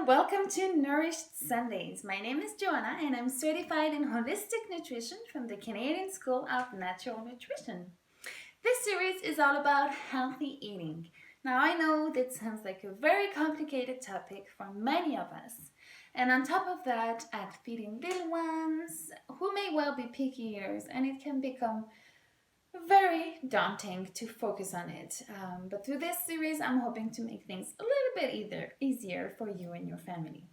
Welcome to Nourished Sundays. My name is Joanna and I'm certified in holistic nutrition from the Canadian School of Natural Nutrition. This series is all about healthy eating. Now, I know that sounds like a very complicated topic for many of us. And on top of that, at feeding little ones who may well be picky eaters, and it can become very daunting to focus on it. But through this series, I'm hoping to make things a little bit easier for you and your family.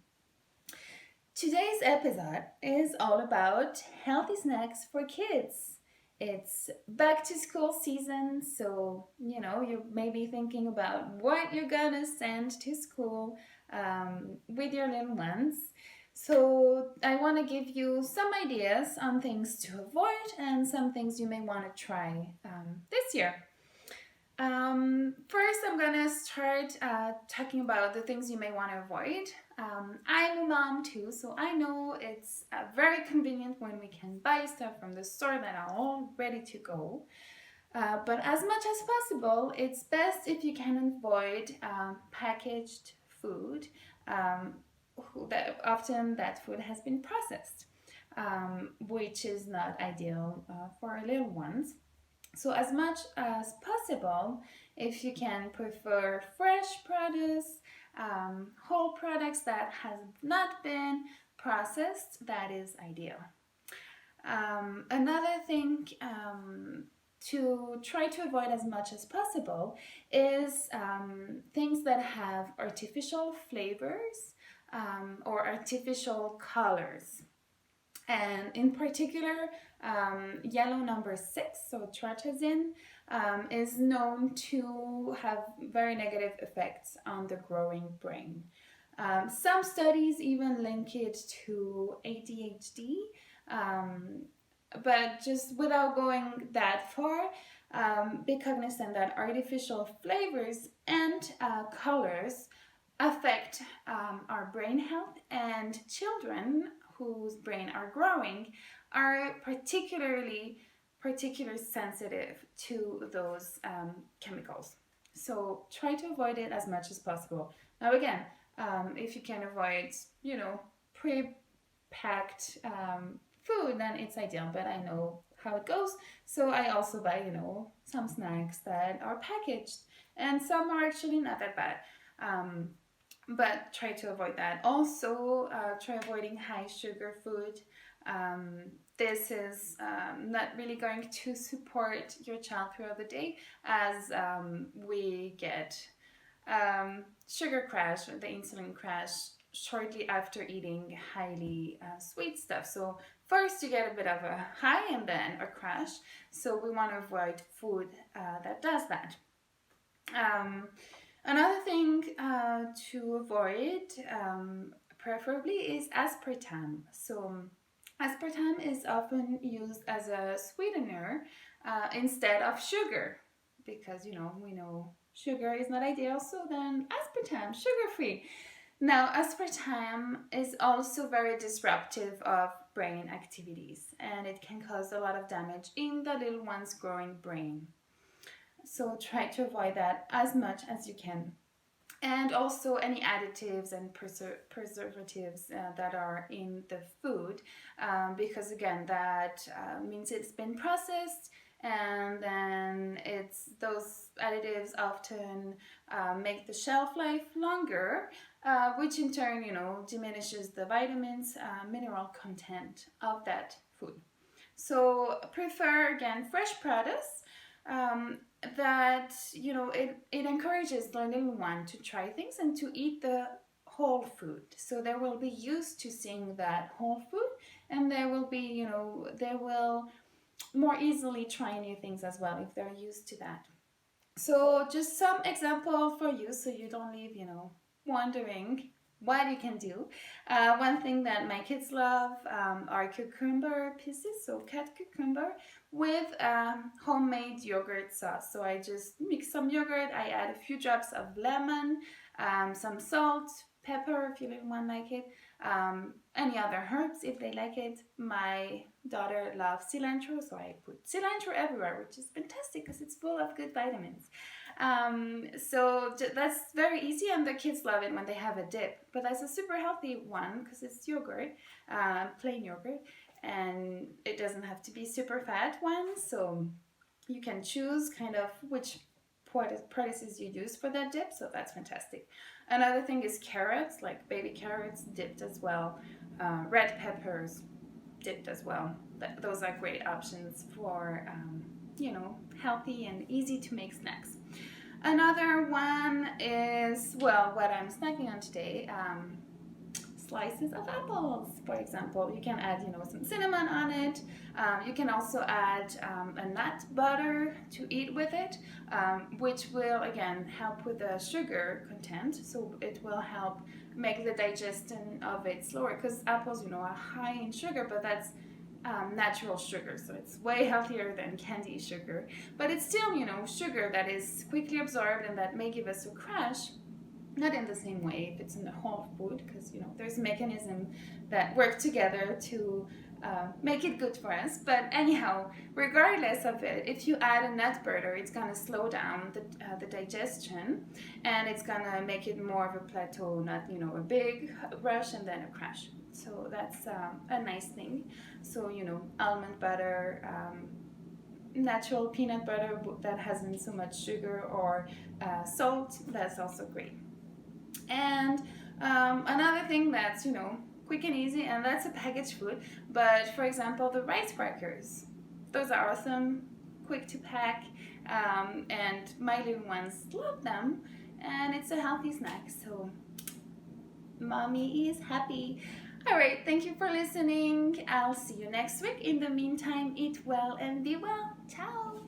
Today's episode is all about healthy snacks for kids. It's back to school season, so you may be thinking about what you're gonna send to school with your little ones. So I want to give you some ideas on things to avoid and some things you may want to try this year. First, I'm going to start talking about the things you may want to avoid. I'm a mom too, so I know it's very convenient when we can buy stuff from the store that are all ready to go. But as much as possible, it's best if you can avoid packaged food. Often that food has been processed, which is not ideal for our little ones. So as much as possible, if you can prefer fresh produce, whole products that have not been processed, that is ideal. Another thing to try to avoid as much as possible is things that have artificial flavors or artificial colors. And in particular, yellow number 6, so tratazine, is known to have very negative effects on the growing brain. Some studies even link it to ADHD, but just without going that far, be cognizant that artificial flavors and colors affect our brain health, and children whose brain are growing are particularly sensitive to those chemicals. So try to avoid it as much as possible. Now again, if you can avoid, pre-packed food, then it's ideal, but I know how it goes. So I also buy, some snacks that are packaged, and some are actually not that bad. But try to avoid that. Also, try avoiding high sugar food. This is not really going to support your child throughout the day, as we get sugar crash, the insulin crash, shortly after eating highly sweet stuff. So first you get a bit of a high and then a crash. So we want to avoid food that does that. Another thing to avoid, preferably, is aspartame. So aspartame is often used as a sweetener instead of sugar, because we know sugar is not ideal. So then aspartame, sugar-free. Now aspartame is also very disruptive of brain activities, and it can cause a lot of damage in the little one's growing brain. So try to avoid that as much as you can. And also any additives and preservatives that are in the food, because again, that means it's been processed, and then those additives often make the shelf life longer, which in turn, diminishes the vitamins, mineral content of that food. So prefer, again, fresh produce. That it encourages the little one to try things and to eat the whole food, so they will be used to seeing that whole food, and they will be they will more easily try new things as well if they're used to that. So just some example for you, so you don't leave wondering what you can do. One thing that my kids love are cucumber pieces, so cut cucumber with homemade yogurt sauce. So I just mix some yogurt, I add a few drops of lemon, some salt, pepper if you little one like it, any other herbs if they like it. My daughter loves cilantro, so I put cilantro everywhere, which is fantastic because it's full of good vitamins. That's very easy, and the kids love it when they have a dip. But that's a super healthy one because it's yogurt, plain yogurt, and it doesn't have to be super fat one. So you can choose kind of which produces you use for that dip. So that's fantastic. Another thing is carrots, like baby carrots dipped as well, red peppers dipped as well. Those are great options for healthy and easy to make snacks. Another one is, well, what I'm snacking on today, slices of apples, for example. You can add, some cinnamon on it. You can also add a nut butter to eat with it, which will, again, help with the sugar content. So it will help make the digestion of it slower, because apples, are high in sugar, but that's natural sugar, so it's way healthier than candy sugar, but it's still sugar that is quickly absorbed and that may give us a crash, not in the same way if it's in the whole food, because there's mechanisms that work together to make it good for us. But anyhow, regardless of it, if you add a nut butter, it's gonna slow down the digestion, and it's gonna make it more of a plateau, not a big rush and then a crash. So that's a nice thing. So almond butter, natural peanut butter that hasn't so much sugar, or salt, that's also great. And another thing that's quick and easy, and that's a packaged food, but for example, the rice crackers, those are awesome, quick to pack, and my little ones love them, and it's a healthy snack, so mommy is happy. All right, thank you for listening. I'll see you next week. In the meantime, eat well and be well. Ciao.